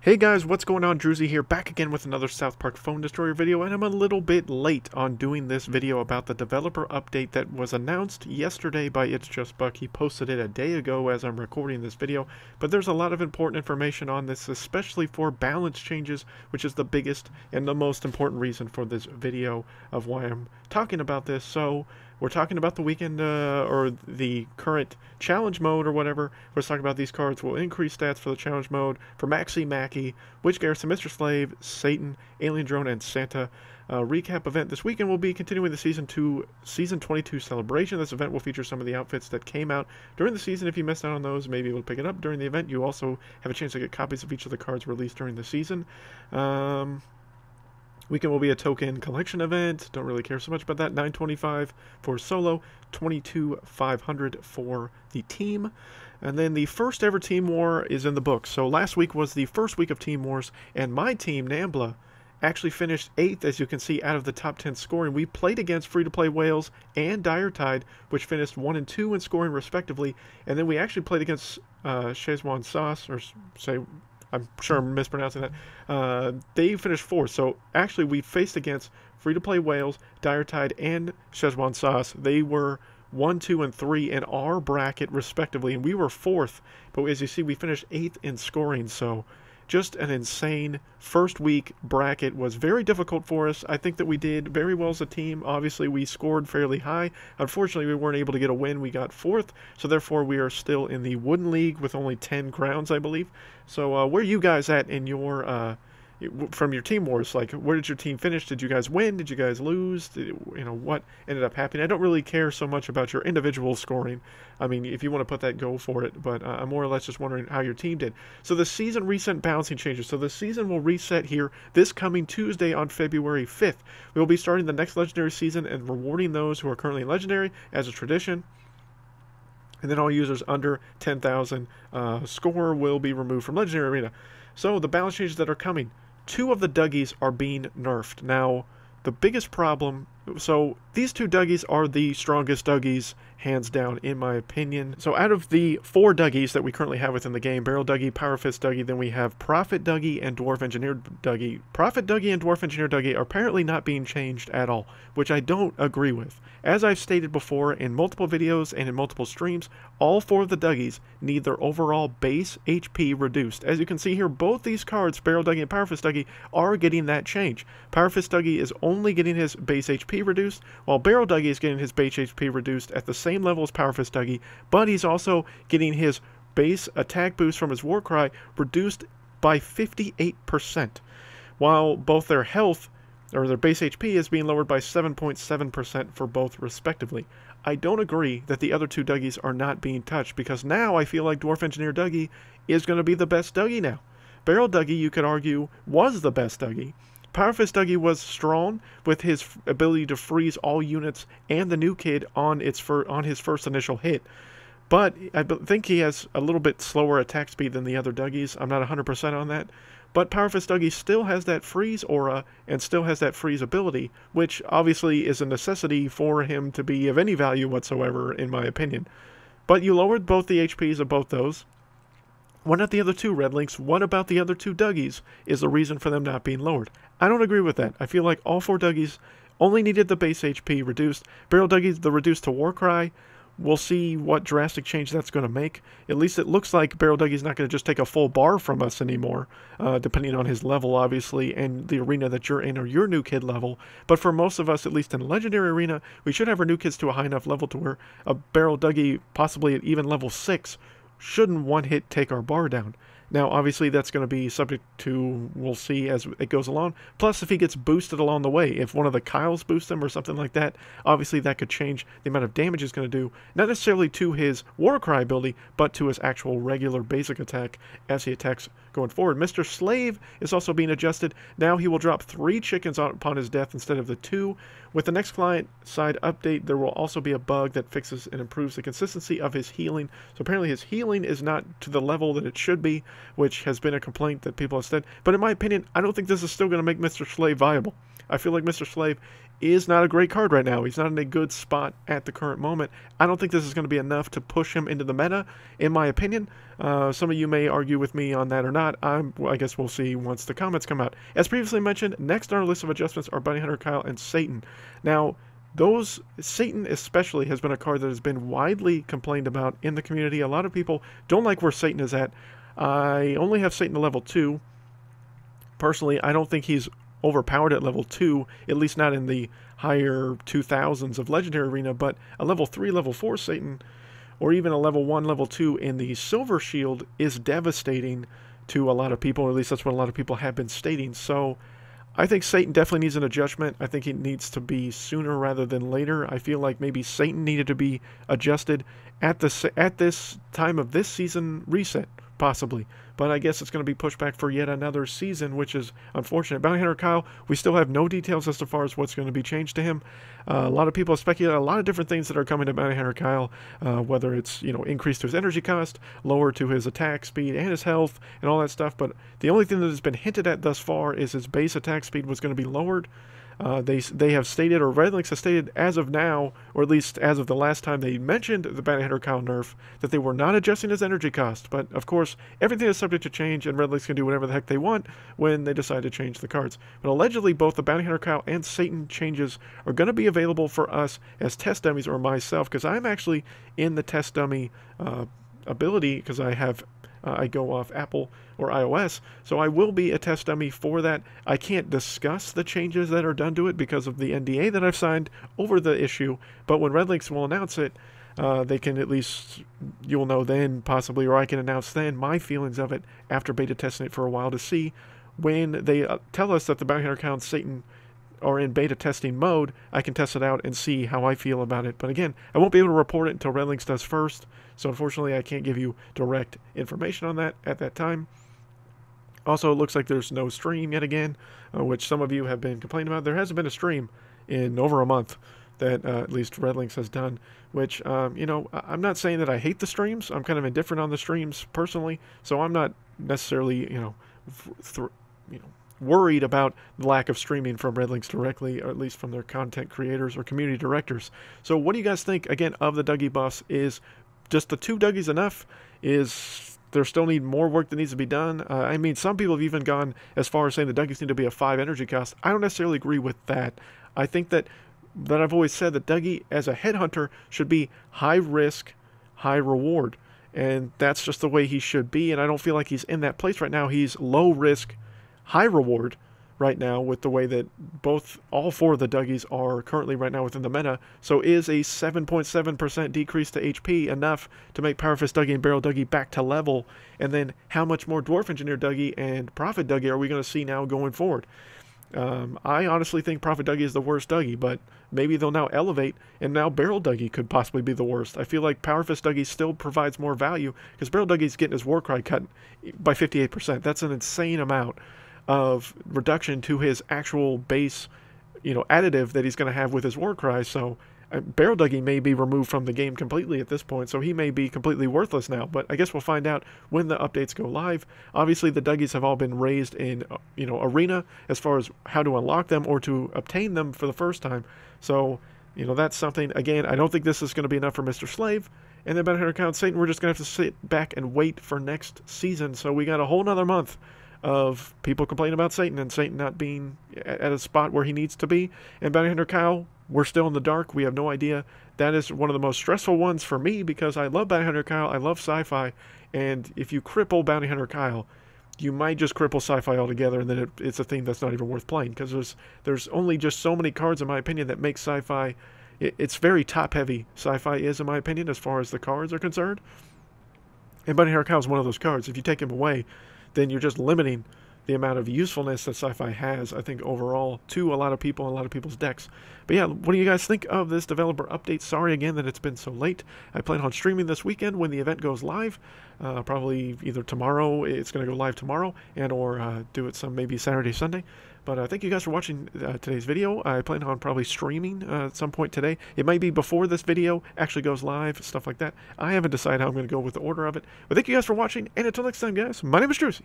Hey guys, what's going on? Druzy here, back again with another South Park Phone Destroyer video, and I'm a little bit late on doing this video about the developer update that was announced yesterday by It's Just Buck. He posted it a day ago as I'm recording this video, but there's a lot of important information on this, especially for balance changes, which is the biggest and the most important reason for this video of why I'm talking about this. So we're talking about the weekend, or the current challenge mode or whatever. We're talking about these cards will increase stats for the challenge mode for Maxi, Mackie, Witch Garrison, Mr. Slave, Satan, Alien Drone, and Santa. Recap event this weekend will be continuing the Season 22 celebration. This event will feature some of the outfits that came out during the season. If you missed out on those, maybe you'll pick it up during the event. You also have a chance to get copies of each of the cards released during the season. Weekend will be a token collection event. Don't really care so much about that. $9.25 for solo, $22,500 for the team. And then the first ever Team War is in the books. So last week was the first week of Team Wars, and my team, Nambla, actually finished 8th, as you can see, out of the top 10 scoring. We played against Free-to-Play Whales and Dire Tide, which finished 1 and 2 in scoring respectively. And then we actually played against Szechuan Sauce, or say, I'm sure I'm mispronouncing that. They finished 4th. So actually we faced against Free-to-Play Whales, Dire Tide, and Szechuan Sauce. They were 1, 2, and 3 in our bracket respectively, and we were 4th. But as you see, we finished 8th in scoring. So just an insane first week bracket. Was very difficult for us. I think that we did very well as a team. Obviously, we scored fairly high. Unfortunately, we weren't able to get a win. We got 4th, so therefore we are still in the Wooden League with only 10 crowns, I believe. So where are you guys at in your from your Team Wars? Like, where did your team finish? Did you guys win? Did you guys lose? What ended up happening? I don't really care so much about your individual scoring. I mean, if you want to put that, go for it. But I'm more or less just wondering how your team did. So the season reset balancing changes. So the season will reset here this coming Tuesday on February 5th. We will be starting the next Legendary season and rewarding those who are currently Legendary as a tradition. And then all users under 10,000 score will be removed from Legendary Arena. So the balance changes that are coming. 2 of the Dougies are being nerfed. Now, the biggest problem, so these 2 Dougies are the strongest Dougies, hands down, in my opinion. So out of the 4 Dougies that we currently have within the game, Barrel Dougie, Power Fist Dougie, then we have Prophet Dougie and Dwarf Engineer Dougie. Prophet Dougie and Dwarf Engineer Dougie are apparently not being changed at all, which I don't agree with. As I've stated before in multiple videos and in multiple streams, all 4 of the Dougies need their overall base HP reduced. As you can see here, both these cards, Barrel Dougie and Power Fist Dougie, are getting that change. Power Fist Dougie is only getting his base HP reduced, while Barrel Dougie is getting his base HP reduced at the same level as Power Fist Dougie, but he's also getting his base attack boost from his Warcry reduced by 58%, while both their health, or their base HP, is being lowered by 7.7% for both respectively. I don't agree that the other 2 Dougies are not being touched, because now I feel like Dwarf Engineer Dougie is going to be the best Dougie now. Barrel Dougie, you could argue, was the best Dougie. Power Fist Dougie was strong with his ability to freeze all units and the new kid on his first initial hit. But I think he has a little bit slower attack speed than the other Dougies. I'm not 100% on that. But Power Fist Dougie still has that freeze aura and still has that freeze ability, which obviously is a necessity for him to be of any value whatsoever, in my opinion. But you lowered both the HPs of both those. What about the other 2 Red Links? What about the other 2 Dougies is the reason for them not being lowered? I don't agree with that. I feel like all 4 Dougies only needed the base HP reduced. Barrel Dougie, the reduced to Warcry. We'll see what drastic change that's going to make. At least it looks like Barrel Dougie's not going to just take a full bar from us anymore, depending on his level, obviously, and the arena that you're in, or your new kid level. But for most of us, at least in Legendary Arena, we should have our new kids to a high enough level to where a Barrel Dougie, possibly at even level 6, shouldn't one hit take our bar down. Now, obviously, that's going to be subject to, we'll see as it goes along. Plus, if he gets boosted along the way, if one of the Kyles boosts him or something like that, obviously that could change the amount of damage he's going to do, not necessarily to his Warcry ability, but to his actual regular basic attack as he attacks going forward. Mr. Slave is also being adjusted. Now he will drop 3 chickens upon his death instead of the 2. With the next client-side update, there will also be a bug that fixes and improves the consistency of his healing. So apparently his healing is not to the level that it should be, which has been a complaint that people have said. But in my opinion, I don't think this is still going to make Mr. Slave viable. I feel like Mr. Slave is not a great card right now. He's not in a good spot at the current moment. I don't think this is going to be enough to push him into the meta, in my opinion. Some of you may argue with me on that or not. I guess we'll see once the comments come out. As previously mentioned, next on our list of adjustments are Bounty Hunter Kyle and Satan. Now, Satan especially has been a card that has been widely complained about in the community. A lot of people don't like where Satan is at. I only have Satan to level 2. Personally, I don't think he's overpowered at level 2, at least not in the higher 2000s of Legendary Arena, but a level 3, level 4 Satan, or even a level 1, level 2 in the Silver Shield is devastating to a lot of people, or at least that's what a lot of people have been stating. So I think Satan definitely needs an adjustment. I think it needs to be sooner rather than later. I feel like maybe Satan needed to be adjusted at this time of this season reset, possibly. But I guess it's going to be pushed back for yet another season, which is unfortunate. Bounty Hunter Kyle, we still have no details as far as what's going to be changed to him. A lot of people have speculated a lot of different things that are coming to Bounty Hunter Kyle, whether it's, increased to his energy cost, lower to his attack speed and his health, and all that stuff. But the only thing that has been hinted at thus far is his base attack speed was going to be lowered. They have stated, or Red Links has stated as of now, or at least as of the last time they mentioned the Bounty Hunter Kyle nerf, that they were not adjusting his energy cost. But of course, everything is subject to change, and Red Links can do whatever the heck they want when they decide to change the cards. But allegedly, both the Bounty Hunter Kyle and Satan changes are going to be available for us as test dummies, or myself, because I'm actually in the test dummy ability, because I go off Apple or iOS, so I will be a test dummy for that. I can't discuss the changes that are done to it because of the NDA that I've signed over the issue, but when Red Links will announce it, they can at least, you'll know then, possibly, or I can announce then my feelings of it after beta testing it for a while to see when they tell us that the Bounty Hunter Kyle and Satan are in beta testing mode. I can test it out and see how I feel about it. But again, I won't be able to report it until Red Links does first, so unfortunately I can't give you direct information on that at that time. Also, it looks like there's no stream yet again, which some of you have been complaining about. There hasn't been a stream in over a month that at least Red Links has done, which, I'm not saying that I hate the streams. I'm kind of indifferent on the streams personally, so I'm not necessarily, worried about the lack of streaming from Red Links directly, or at least from their content creators or community directors. So what do you guys think, again, of the Dougie buffs? Is just the 2 Dougies enough? Is there still need more work that needs to be done? I mean, some people have even gone as far as saying the Dougies need to be a 5 energy cost. I don't necessarily agree with that. I think that I've always said that Dougie, as a headhunter, should be high risk, high reward. And that's just the way he should be, and I don't feel like he's in that place right now. He's low risk, high reward right now with the way that all 4 of the Dougies are currently right now within the meta. So is a 7.7% decrease to HP enough to make Power Fist Dougie and Barrel Dougie back to level? And then how much more Dwarf Engineer Dougie and Prophet Dougie are we going to see now going forward? I honestly think Prophet Dougie is the worst Dougie, but maybe they'll now elevate, and now Barrel Dougie could possibly be the worst. I feel like Power Fist Dougie still provides more value, because Barrel Dougie's getting his Warcry cut by 58%. That's an insane amount of reduction to his actual base, additive that he's going to have with his Warcry. So Barrel Dougie may be removed from the game completely at this point, so he may be completely worthless now. But I guess we'll find out when the updates go live. Obviously, the Dougies have all been raised in, Arena as far as how to unlock them or to obtain them for the first time. So, that's something. Again, I don't think this is going to be enough for Mr. Slave. And then Bounty Hunter Kyle and Satan, we're just going to have to sit back and wait for next season. So we got a whole nother month of people complaining about Satan and Satan not being at a spot where he needs to be. And Bounty Hunter Kyle, we're still in the dark. We have no idea. That is one of the most stressful ones for me, because I love Bounty Hunter Kyle. I love sci-fi. And if you cripple Bounty Hunter Kyle, you might just cripple sci-fi altogether, and then it's a thing that's not even worth playing, because there's only just so many cards, in my opinion, that make sci-fi. It's very top-heavy, sci-fi is, in my opinion, as far as the cards are concerned. And Bounty Hunter Kyle is one of those cards. If you take him away, then you're just limiting the amount of usefulness that sci-fi has, I think, overall, to a lot of people and a lot of people's decks. But yeah, what do you guys think of this developer update? Sorry again that it's been so late. I plan on streaming this weekend when the event goes live. Probably either tomorrow, it's going to go live tomorrow, and or do it maybe Saturday, Sunday. But thank you guys for watching today's video. I plan on probably streaming at some point today. It might be before this video actually goes live, stuff like that. I haven't decided how I'm going to go with the order of it. But thank you guys for watching, and until next time, guys, my name is Druzy.